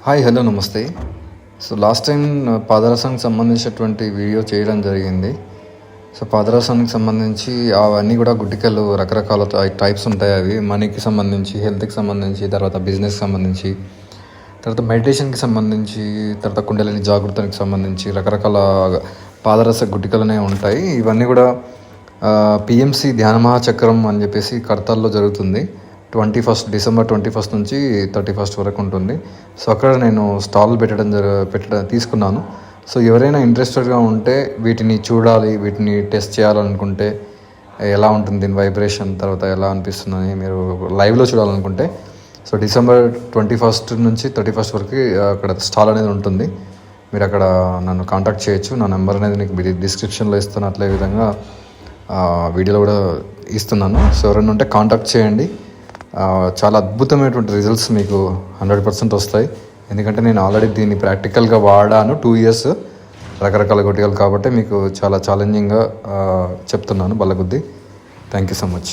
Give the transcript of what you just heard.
Hi hello నమస్తే. So last time పాదరసానికి సంబంధించినటువంటి video చేయడం జరిగింది. సో పాదరసానికి సంబంధించి అవన్నీ కూడా గుటికలు రకరకాల టైప్స్ ఉంటాయి. అవి మనీకి సంబంధించి, హెల్త్కి సంబంధించి, తర్వాత బిజినెస్కి సంబంధించి, తర్వాత మెడిటేషన్కి సంబంధించి, తర్వాత కుండలిని జాగృతానికి సంబంధించి రకరకాల పాదరస గుటికలనే ఉంటాయి. ఇవన్నీ కూడా పిఎంసి ధ్యాన మహాచక్రం అని చెప్పేసి కడతాల్లో జరుగుతుంది. డిసెంబర్ 21 నుంచి 31 వరకు ఉంటుంది. సో అక్కడ నేను స్టాల్ తీసుకున్నాను. సో ఎవరైనా ఇంట్రెస్టెడ్గా ఉంటే వీటిని చూడాలి, వీటిని టెస్ట్ చేయాలనుకుంటే ఎలా ఉంటుంది దీని వైబ్రేషన్, తర్వాత ఎలా అనిపిస్తుందని మీరు లైవ్లో చూడాలనుకుంటే సో డిసెంబర్ 21 నుంచి 31 వరకు అక్కడ స్టాల్ అనేది ఉంటుంది. మీరు అక్కడ నన్ను కాంటాక్ట్ చేయొచ్చు. నా నెంబర్ అనేది మీకు డిస్క్రిప్షన్లో ఇస్తాను. అట్లే విధంగా వీడియోలో కూడా ఇస్తున్నాను. సో ఎవరైనా ఉంటే కాంటాక్ట్ చేయండి. చాలా అద్భుతమైనటువంటి రిజల్ట్స్ మీకు 100% వస్తాయి. ఎందుకంటే నేను ఆల్రెడీ దీన్ని ప్రాక్టికల్గా వాడాను 2 ఇయర్స్ రకరకాల గుటికలు. కాబట్టి మీకు చాలా ఛాలెంజింగ్గా చెప్తున్నాను బల్లగుద్ది. Thank you so much.